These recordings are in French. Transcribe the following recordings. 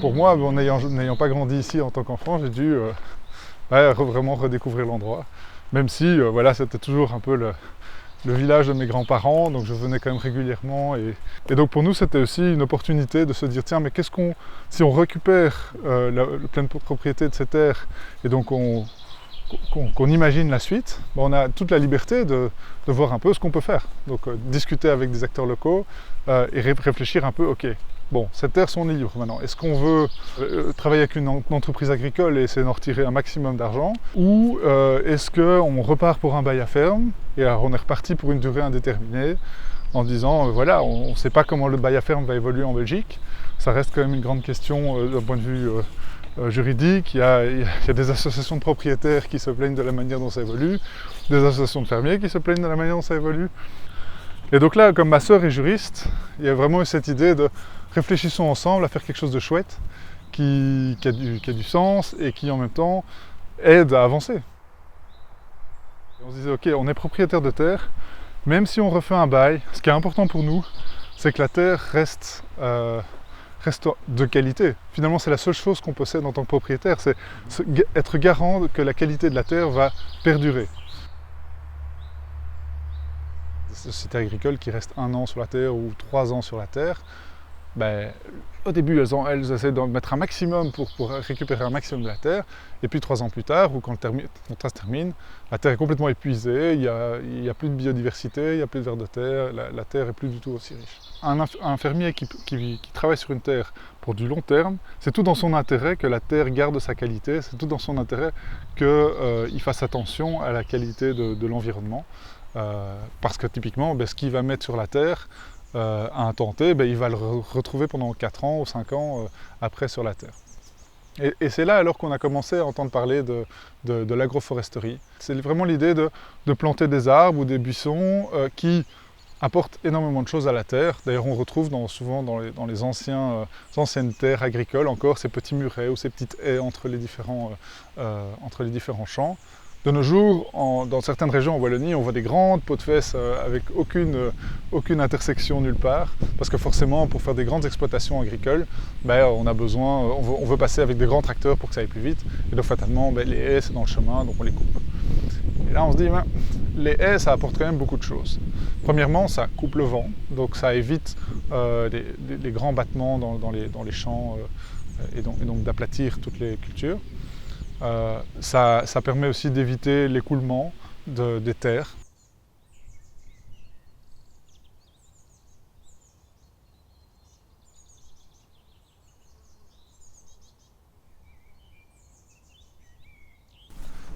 pour moi, n'ayant pas grandi ici en tant qu'enfant, j'ai dû vraiment redécouvrir l'endroit. Même si voilà, c'était toujours un peu le village de mes grands-parents, donc je venais quand même régulièrement. Et donc pour nous, c'était aussi une opportunité de se dire, tiens, mais si on récupère la pleine propriété de ces terres, et donc qu'on imagine la suite, on a toute la liberté de voir un peu ce qu'on peut faire. Donc discuter avec des acteurs locaux et réfléchir un peu, ok, bon, ces terres sont libres maintenant. Est-ce qu'on veut travailler avec une entreprise agricole et essayer d'en retirer un maximum d'argent, ou est-ce qu'on repart pour un bail à ferme et alors on est reparti pour une durée indéterminée en disant voilà, on ne sait pas comment le bail à ferme va évoluer en Belgique. Ça reste quand même une grande question d'un point de vue juridique. Il y a des associations de propriétaires qui se plaignent de la manière dont ça évolue, des associations de fermiers qui se plaignent de la manière dont ça évolue. Et donc là, comme ma sœur est juriste, il y a vraiment eu cette idée de réfléchissons ensemble à faire quelque chose de chouette, qui a du sens et qui en même temps aide à avancer. Et on se disait, ok, on est propriétaire de terre, même si on refait un bail, ce qui est important pour nous, c'est que la terre reste de qualité. Finalement, c'est la seule chose qu'on possède en tant que propriétaire, c'est être garant que la qualité de la terre va perdurer. Des sociétés agricoles qui restent 1 an sur la terre ou 3 ans sur la terre, au début, elles essaient de mettre un maximum pour récupérer un maximum de la terre, et puis 3 ans plus tard, ou quand le contrat se termine, la terre est complètement épuisée, il n'y a plus de biodiversité, il n'y a plus de vers de terre, la terre n'est plus du tout aussi riche. Un fermier qui travaille sur une terre pour du long terme, c'est tout dans son intérêt que la terre garde sa qualité, c'est tout dans son intérêt qu'il fasse attention à la qualité de l'environnement, parce que typiquement, ce qu'il va mettre sur la terre, à un temps T, il va le retrouver pendant 4 ans ou 5 ans après sur la terre. Et c'est là alors qu'on a commencé à entendre parler de l'agroforesterie. C'est vraiment l'idée de planter des arbres ou des buissons qui apportent énormément de choses à la terre. D'ailleurs on retrouve souvent dans les anciennes terres agricoles encore ces petits murets ou ces petites haies entre les différents champs. De nos jours, dans certaines régions en Wallonie, on voit des grandes pots de fesses avec aucune intersection nulle part, parce que forcément, pour faire des grandes exploitations agricoles, on veut passer avec des grands tracteurs pour que ça aille plus vite, et donc fatalement, les haies, c'est dans le chemin, donc on les coupe. Et là, on se dit, les haies, ça apporte quand même beaucoup de choses. Premièrement, ça coupe le vent, donc ça évite les grands battements dans les champs, et donc d'aplatir toutes les cultures. Ça permet aussi d'éviter l'écoulement des terres.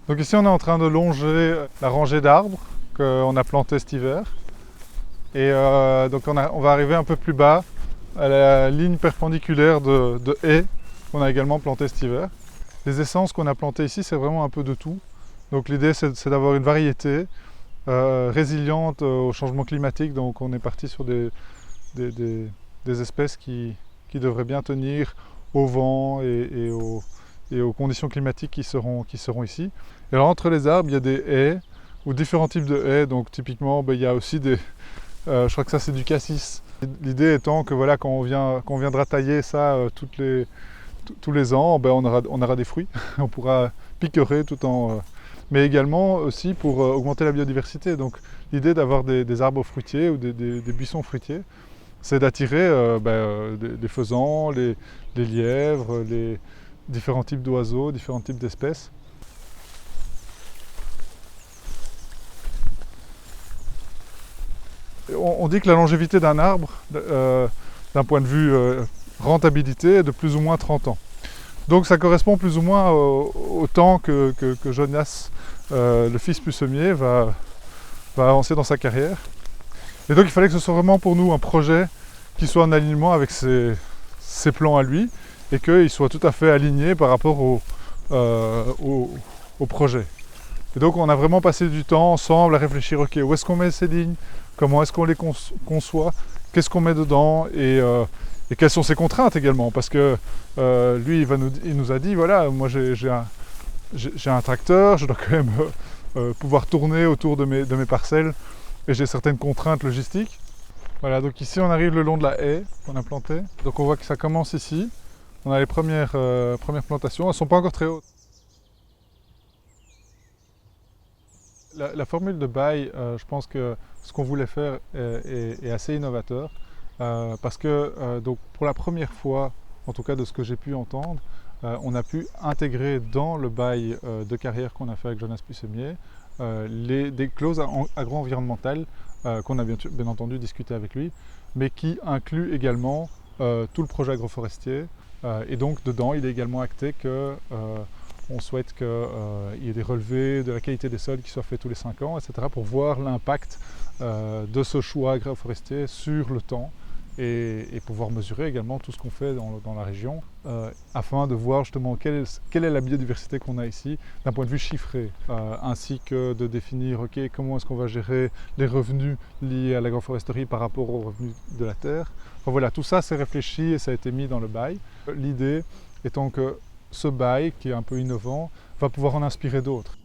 Donc ici on est en train de longer la rangée d'arbres qu'on a planté cet hiver. Et donc on va arriver un peu plus bas à la ligne perpendiculaire de haies qu'on a également planté cet hiver. Les essences qu'on a plantées ici, c'est vraiment un peu de tout. Donc l'idée, c'est d'avoir une variété résiliente au changement climatique. Donc on est parti sur des espèces qui devraient bien tenir au vent et aux conditions climatiques qui seront ici. Et alors entre les arbres, il y a des haies ou différents types de haies. Donc typiquement, il y a aussi je crois que ça c'est du cassis. L'idée étant que voilà, quand on viendra tailler ça tous les ans, on aura des fruits, on pourra piquerer tout en... mais également aussi pour augmenter la biodiversité. Donc l'idée d'avoir des arbres fruitiers ou des buissons fruitiers, c'est d'attirer des faisans, les lièvres, les différents types d'oiseaux, différents types d'espèces. On dit que la longévité d'un arbre, d'un point de vue rentabilité, est de plus ou moins 30 ans. Donc ça correspond plus ou moins au temps que Jonas, le fils pucemier, va avancer dans sa carrière. Et donc il fallait que ce soit vraiment pour nous un projet qui soit en alignement avec ses plans à lui et qu'il soit tout à fait aligné par rapport au projet. Et donc on a vraiment passé du temps ensemble à réfléchir, ok, où est-ce qu'on met ces lignes, comment est-ce qu'on les conçoit, qu'est-ce qu'on met dedans et quelles sont ses contraintes également, parce que lui il nous a dit, voilà, moi j'ai un tracteur, je dois quand même pouvoir tourner autour de mes parcelles et j'ai certaines contraintes logistiques. Voilà, donc ici on arrive le long de la haie qu'on a plantée, donc on voit que ça commence ici, On a les premières plantations, elles ne sont pas encore très hautes. La formule de bail, je pense que ce qu'on voulait faire est assez innovateur parce que donc pour la première fois, en tout cas de ce que j'ai pu entendre, on a pu intégrer dans le bail de carrière qu'on a fait avec Jonas Pussemier des clauses agro-environnementales qu'on a bien entendu discuté avec lui, mais qui incluent également tout le projet agroforestier. Et donc dedans, il est également acté que on souhaite qu'il y ait des relevés de la qualité des sols qui soient faits tous les 5 ans, etc. pour voir l'impact de ce choix agroforestier sur le temps et pouvoir mesurer également tout ce qu'on fait dans la région afin de voir justement quelle est la biodiversité qu'on a ici d'un point de vue chiffré, ainsi que de définir comment est-ce qu'on va gérer les revenus liés à l'agroforesterie par rapport aux revenus de la terre. Enfin, voilà, tout ça c'est réfléchi et ça a été mis dans le bail. L'idée étant que ce bail, qui est un peu innovant, va pouvoir en inspirer d'autres.